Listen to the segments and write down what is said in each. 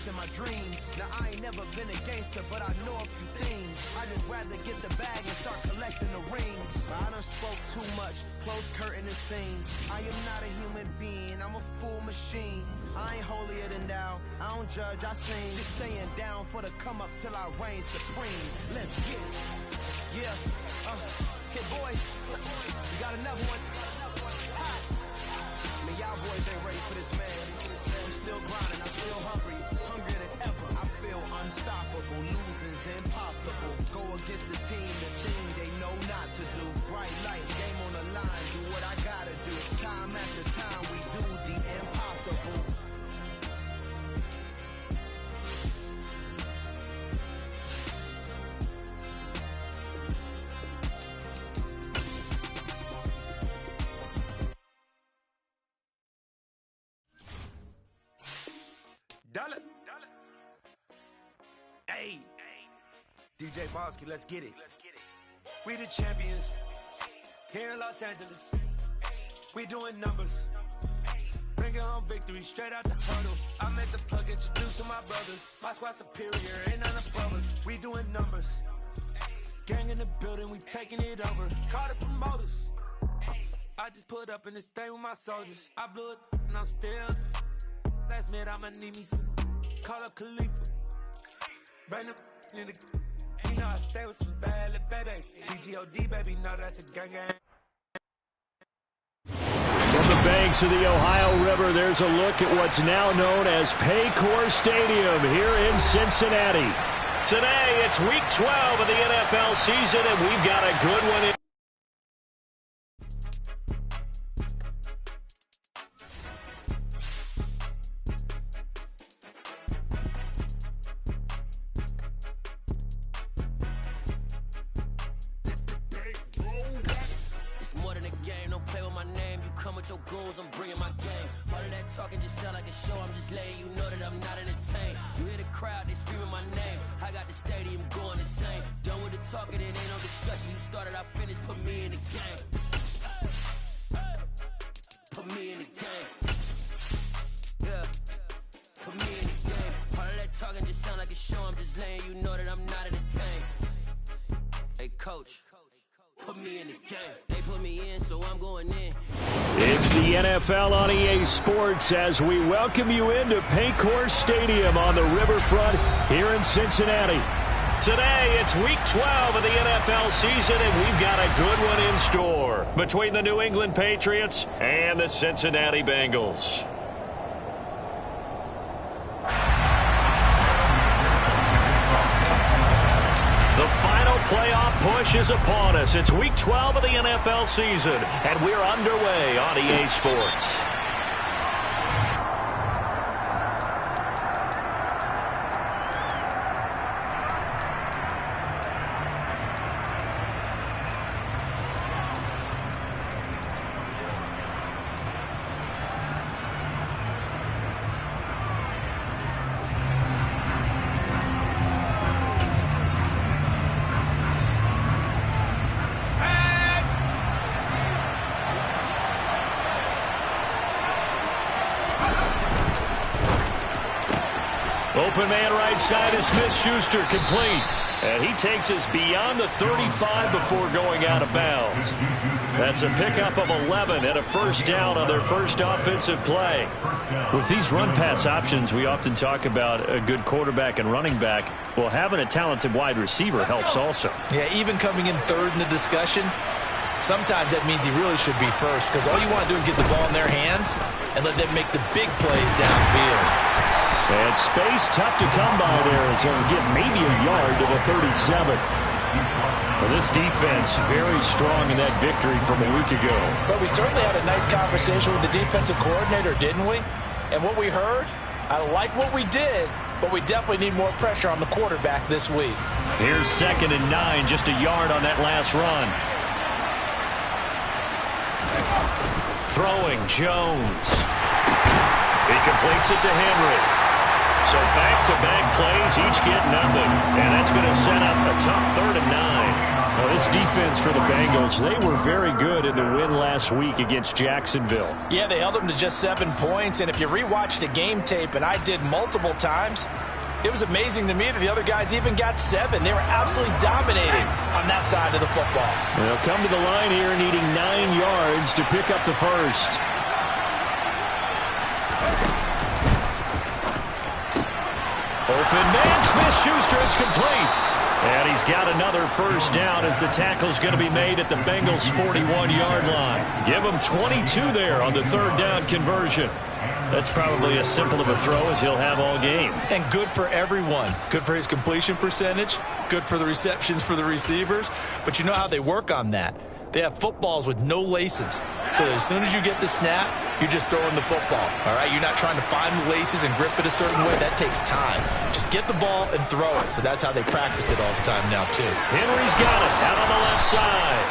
chasing my dreams. Now I ain't never been a gangster, but I know a few things. I just rather get the bag and start collecting the rings. But I done spoke too much, close curtain and scenes. I am not a human being, I'm a full machine. I ain't holier than thou, I don't judge, I sing. Just staying down for the come up till I reign supreme. Let's get it. Yeah, Hit Boy, you got another one. I mean, y'all boys ain't ready for this, man. I'm still grinding, I'm still hungry, hungrier than ever. I feel unstoppable, losing's impossible. Go against the team they know not to do. Bright lights, game on the line, do what I gotta do. Time after time, we do the impossible. Dollar. Hey, DJ Bosky, let's get it. We the champions here in Los Angeles. We doing numbers. Bringing home victory straight out the huddle. I'm at the plug, introduced to my brothers. My squad superior, ain't none above us. We doing numbers. Gang in the building, we taking it over. Call the promoters. I just put up in this thing with my soldiers. I blew it and I'm still. Last minute I'ma need me some. Call up Khalifa. Bring the in the. You know I stay with some bad little babies. TGOD baby, no that's a gang gang. From the banks of the Ohio River, there's a look at what's now known as Paycor Stadium here in Cincinnati. Today it's week 12 of the NFL season and we've got a good one in. Your goals, I'm bringing my game. All of that talking just sound like a show. I'm just letting you know that I'm not entertained. You hear the crowd, they screaming my name. I got the stadium going insane. Done with the talking, it ain't no discussion. You started, I finished, put me in the game. Put me in the game. Yeah, put me in the game. All of that talking just sound like a show. I'm just letting you know that I'm not entertained. Hey, coach. Put me in the game. They put me in, so I'm going in. It's the NFL on EA Sports as we welcome you into Paycor Stadium on the riverfront here in Cincinnati. Today, it's week 12 of the NFL season, and we've got a good one in store between the New England Patriots and the Cincinnati Bengals. The final playoff push is upon us. It's week 12 of the NFL season, and we're underway on EA Sports. Open man right side is Smith-Schuster, complete. And he takes us beyond the 35 before going out of bounds. That's a pickup of 11 and a first down on their first offensive play. With these run-pass options, we often talk about a good quarterback and running back. Well, having a talented wide receiver helps also. Yeah, even coming in third in the discussion, sometimes that means he really should be first because all you want to do is get the ball in their hands and let them make the big plays downfield. And space tough to come by there as he'll get maybe a yard to the 37. Well, this defense very strong in that victory from a week ago. But we certainly had a nice conversation with the defensive coordinator, didn't we? And what we heard, I like what we did, but we definitely need more pressure on the quarterback this week. Here's 2nd and 9, just a yard on that last run. Throwing Jones. He completes it to Henry. So back-to-back plays, each get nothing. And that's going to set up a tough 3rd and 9. Well, this defense for the Bengals, they were very good in the win last week against Jacksonville. Yeah, they held them to just 7 points, and if you rewatch the game tape, and I did multiple times, it was amazing to me that the other guys even got 7. They were absolutely dominating on that side of the football. They'll come to the line here needing 9 yards to pick up the first. Open man, Smith-Schuster, it's complete. And he's got another first down as the tackle's going to be made at the Bengals' 41-yard line. Give him 22 there on the third down conversion. That's probably as simple of a throw as he'll have all game. And good for everyone. Good for his completion percentage. Good for the receptions for the receivers. But you know how they work on that. They have footballs with no laces. So as soon as you get the snap, you're just throwing the football. All right? You're not trying to find the laces and grip it a certain way. That takes time. Just get the ball and throw it. So that's how they practice it all the time now, too. Henry's got it out on the left side.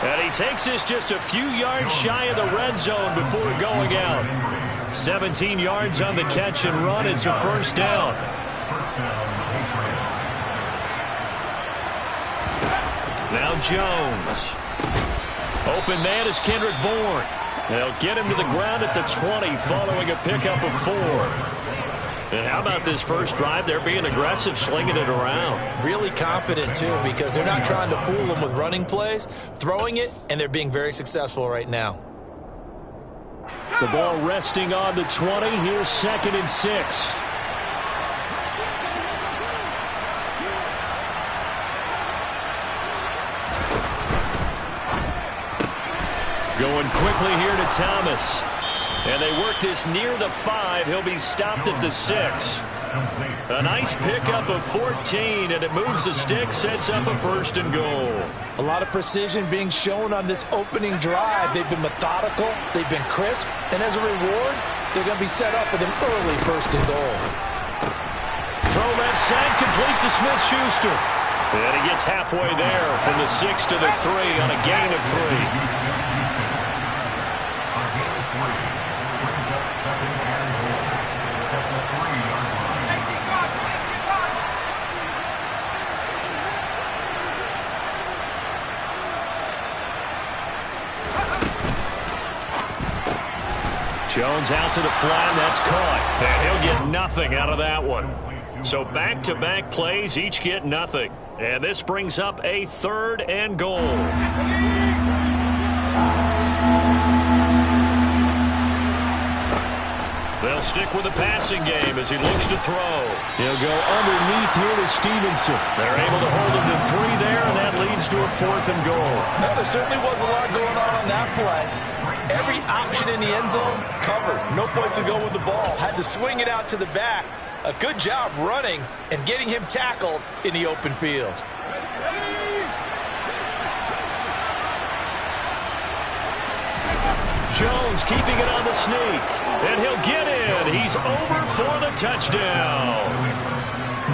And he takes this just a few yards shy of the red zone before going out. 17 yards on the catch and run. It's a first down. Now Jones. Open man is Kendrick Bourne. They'll get him to the ground at the 20 following a pickup of 4. And how about this first drive? They're being aggressive, slinging it around. Really confident, too, because they're not trying to fool them with running plays, throwing it, and they're being very successful right now. The ball resting on the 20. Here's 2nd and 6. Going quickly here to Thomas. And they work this near the 5. He'll be stopped at the 6. A nice pickup of 14, and it moves the stick, sets up a 1st and goal. A lot of precision being shown on this opening drive. They've been methodical, they've been crisp, and as a reward, they're going to be set up with an early 1st and goal. Throw left side, complete to Smith-Schuster. And he gets halfway there from the 6 to the 3 on a gain of 3. Jones out to the flat, that's caught. And he'll get nothing out of that one. So back-to-back plays, each get nothing. And this brings up a 3rd and goal. They'll stick with the passing game as he looks to throw. He'll go underneath here to Stevenson. They're able to hold him to 3 there, and that leads to a 4th and goal. Well, there certainly was a lot going on that play. Every option in the end zone covered. No place to go with the ball. Had to swing it out to the back. A good job running and getting him tackled in the open field. Jones keeping it on the sneak. And he'll get in. He's over for the touchdown.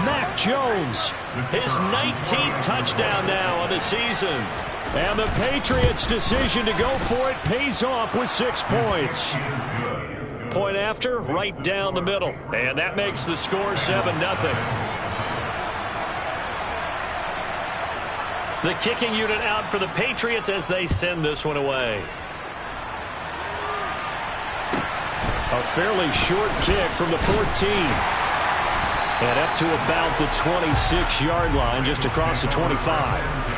Mac Jones, his 19th touchdown now on the season. And the Patriots' decision to go for it pays off with 6 points. Point after, right down the middle. And that makes the score 7-0. The kicking unit out for the Patriots as they send this one away. A fairly short kick from the 14. And up to about the 26-yard line, just across the 25.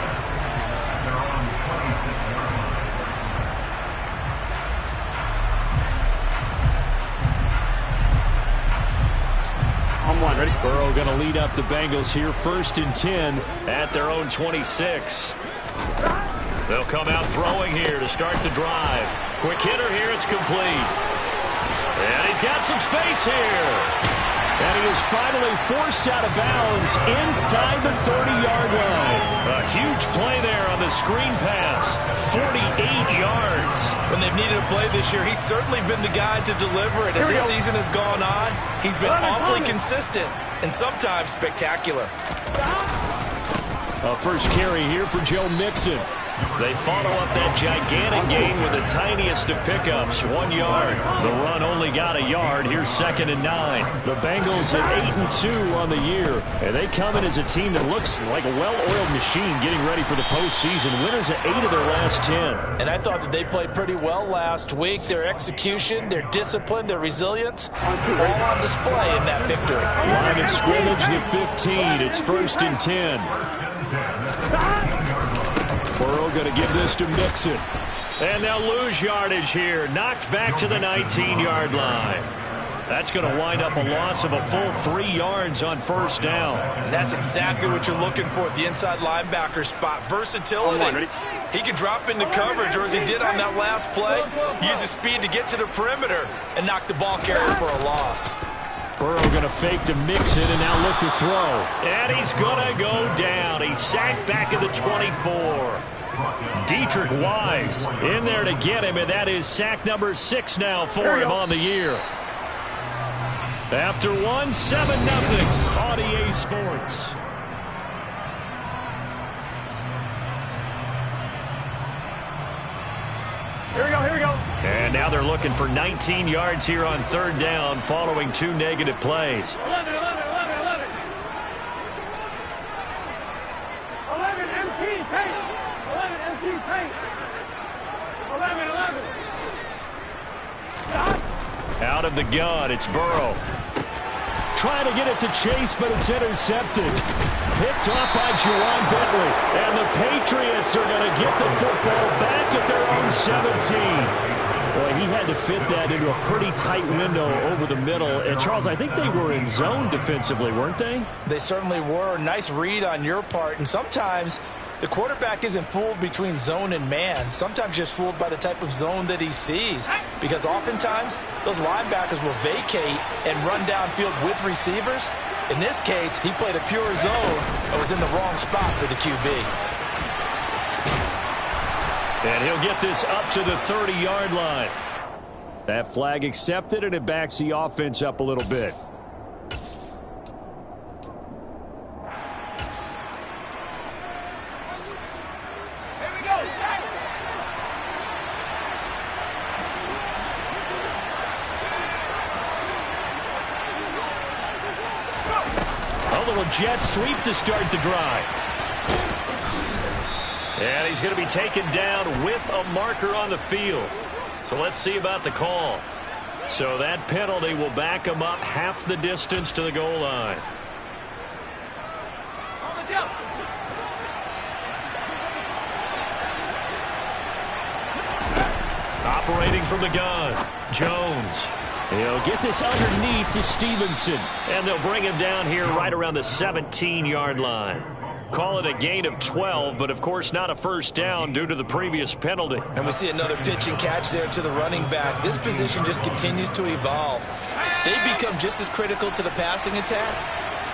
Ready? Burrow going to lead up the Bengals here, 1st and 10 at their own 26. They'll come out throwing here to start the drive. Quick hitter here, it's complete. And he's got some space here. And he is finally forced out of bounds inside the 30-yard line. A huge play there on the screen pass. 48 yards. When they've needed a play this year, he's certainly been the guy to deliver it. As this season has gone on, he's been awfully consistent and sometimes spectacular. A first carry here for Joe Mixon. They follow up that gigantic gain with the tiniest of pickups, 1 yard. The run only got a yard. Here's 2nd and 9. The Bengals at 8-2 on the year, and they come in as a team that looks like a well-oiled machine getting ready for the postseason. Winners at 8 of their last 10. And I thought that they played pretty well last week. Their execution, their discipline, their resilience, all on display in that victory. Line of scrimmage, the 15. It's 1st and 10. Burrow going to give this to Mixon. And they'll lose yardage here. Knocked back to the 19-yard line. That's going to wind up a loss of a full 3 yards on 1st down. And that's exactly what you're looking for at the inside linebacker spot. Versatility. He can drop into coverage, or as he did on that last play, use his speed to get to the perimeter and knock the ball carrier for a loss. Burrow going to fake to Mixon and now look to throw. And he's going to go down. He's sacked back at the 24. Deatrich Wise in there to get him, and that is sack number 6 now for him on the year. After 1, 7-0 on EA Sports. Here we go. And now they're looking for 19 yards here on 3rd down following 2 negative plays. 11 empty pace. 11 empty pace. 11. Out of the gun, it's Burrow. Trying to get it to Chase, but it's intercepted. Picked off by Juwan Bentley. And the Patriots are going to get the football back at their own 17. Boy, he had to fit that into a pretty tight window over the middle. And, Charles, I think they were in zone defensively, weren't they? They certainly were. Nice read on your part. And sometimes the quarterback isn't fooled between zone and man. Sometimes just fooled by the type of zone that he sees. Because oftentimes, those linebackers will vacate and run downfield with receivers. In this case, he played a pure zone and was in the wrong spot for the QB. And he'll get this up to the 30-yard line. That flag accepted, and it backs the offense up a little bit. A little jet sweep to start the drive. And he's going to be taken down with a marker on the field. So let's see about the call. So that penalty will back him up half the distance to the goal line. Operating from the gun, Jones. He'll get this underneath to Stevenson. And they'll bring him down here right around the 17-yard line. Call it a gain of 12, but of course not a 1st down due to the previous penalty. And we see another pitch and catch there to the running back. This position just continues to evolve. They become just as critical to the passing attack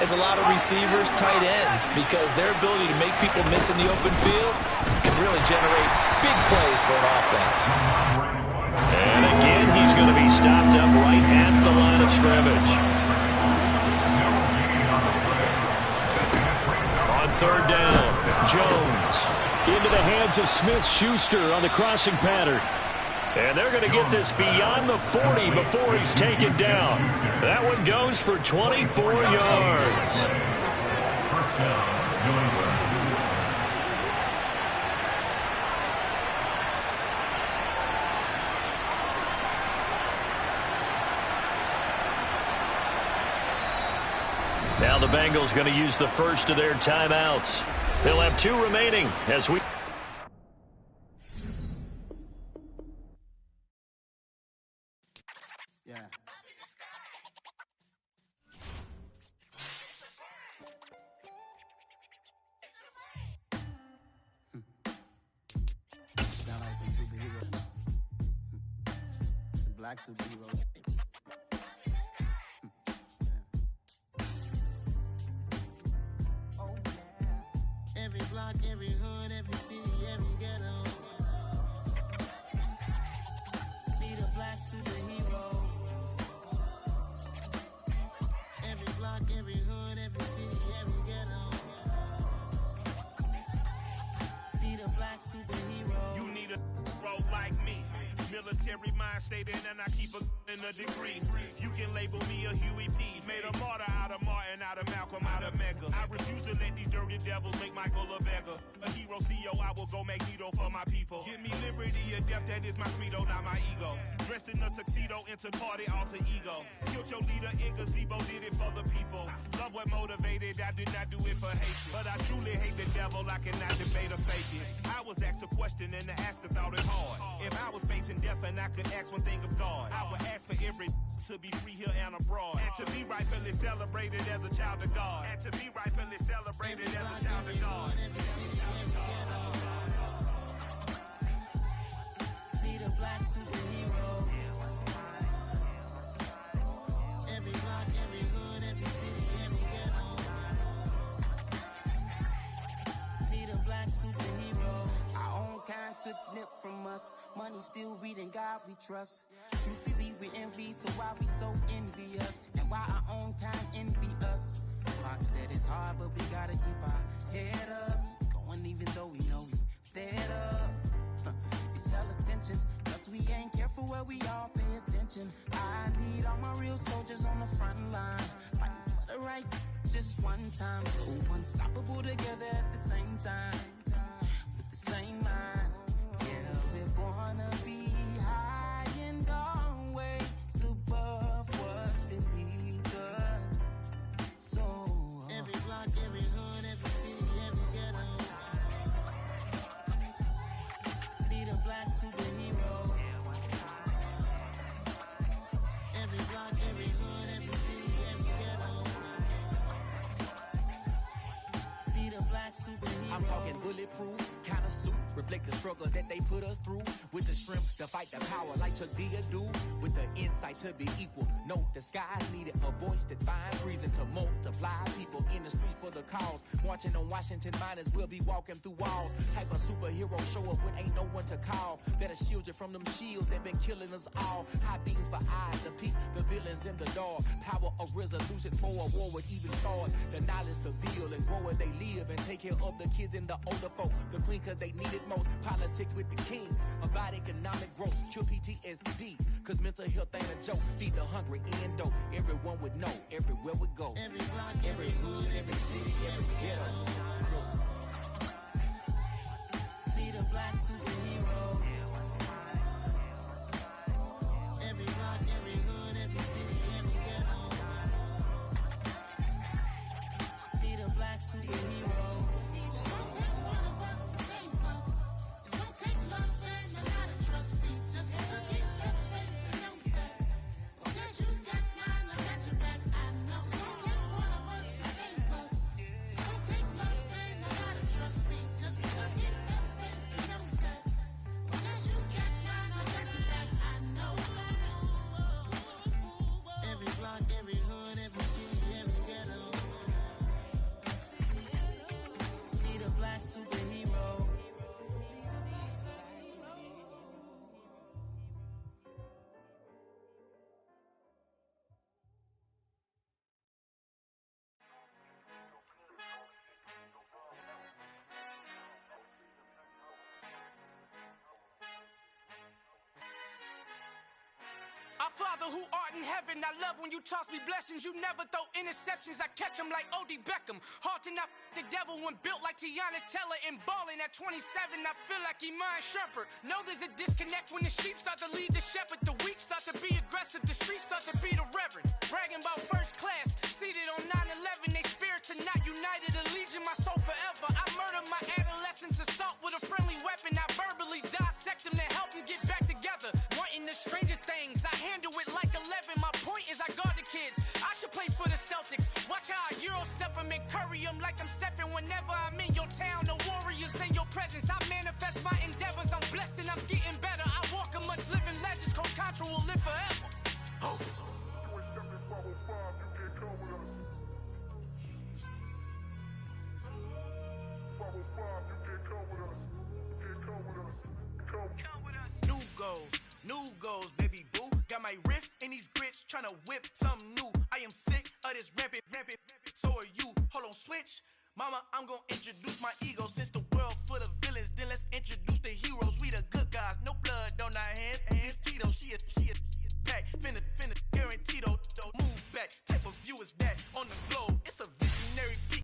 as a lot of receivers, tight ends, because their ability to make people miss in the open field can really generate big plays for an offense. And again, he's going to be stopped up right at the line of scrimmage. On 3rd down, Jones into the hands of Smith-Schuster on the crossing pattern. And they're going to get this beyond the 40 before he's taken down. That one goes for 24 yards. Now the Bengals going to use the first of their timeouts. They'll have 2 remaining as we... Yeah. Sound like some superheroes. Some black superheroes. Every block, every hood, every city, every ghetto. Need a black superhero. Every block, every hood, every city, every ghetto. Need a black superhero. You need a bro like me. Military mind stated, and I keep in a degree. You can label me a Huey P. Made a martyr out of Martin, out of Malcolm, out of Mega. I refuse to let these dirty devils make Michael a beggar. A hero CEO, I will go Magneto for my people. Give me liberty or death, that is my credo, not my ego. Dressed in a tuxedo, into party, alter ego. Killed your leader in gazebo, did it for the people. Love what motivated, I did not do it for hate. But I truly hate the devil, I cannot debate or fake it. I was asked a question and the asker thought it hard. If I was facing death and I could ask one thing of God, I would ask for every to be free here and abroad. And to be rightfully celebrated as a child of God. And to be rightfully celebrated as a child of God. Need a black superhero. Every block, every hood, every city, every ghetto. Need a black superhero. Our own kind took nip from us. Money still reading God we trust. Truthfully we envy, so why we so envious? And why our own kind envy us? Pac said it's hard, but we gotta keep our head up. Going even though we know we fed up. It's hell attention, cause we ain't careful where we all pay attention. I need all my real soldiers on the front line, fighting for the right just one time. So unstoppable together at the same time, with the same mind. Yeah, we're gonna be high and always above what's beneath us. So every block, every hood, every city, every ghetto. Need a black superhero. Every block, every hood, every city, every ghetto. Need a black superhero. I'm talking bulletproof kind of suit, reflect the struggle that they put us through. With the strength to fight the power like Chuck D do. With the insight to be equal. Note the skies needed a voice that finds reason to multiply. People in the streets for the cause. Marching on Washington miners will be walking through walls. Type of superhero show up when ain't no one to call. That'll shield you from them shields that been killing us all. High beams for eyes to peek the villains in the dark. Power of resolution for a war would even start. The knowledge to build and grow where they live and take care of the kids and the older folk. The queen cause they need it most. Politics with the kings. About economic growth. Cure PTSD. Cause mental health ain't a joke. Feed the hungry and dope. Everyone would know. Everywhere we go. Every block, Every hood, every city, every ghetto. Need a black superhero. Every block, every hood, every city, every ghetto. Need a black superhero. It's gonna take one of us to save us. It's gonna take love and a lot of trust. We just got to get that faith and know that. Because you got mine, I got your back, I know. It's gonna take one of us to save us. It's gonna take love and a lot of trust. We just got to get that faith and know that. Because you got mine, I got your back, I know. Every block, every hood, every city, every ghetto. Need a black superhero. Our Father who art in heaven, I love when you toss me blessings. You never throw interceptions, I catch them like O.D. Beckham. Hard to not the devil when built like Tiana Teller and balling at 27, I feel like Iman Shumpert. Know there's a disconnect when the sheep start to lead the shepherd. The weak start to be aggressive, the streets start to be the reverend. Bragging about first class, seated on 9/11. They spirits are not united, a legion, my soul forever. I murder my adolescence, assault with a friendly weapon. I verbally dissect them to help them get back together. Wanting the stranger things, I handle it like 11. My point is I guard the kids. I should play for the Celtics. Watch how I Euro step them and curry them like I'm stepping whenever I'm in your town. The Warriors in your presence. I manifest my endeavors. I'm blessed and I'm getting better. I walk amongst living legends. Coach Contra will live forever. Oh. New goals, baby boo. Got my wrist in these grits, tryna whip something new. I am sick of this rampant. So are you. Hold on, switch. Mama, I'm gonna introduce my ego since the world full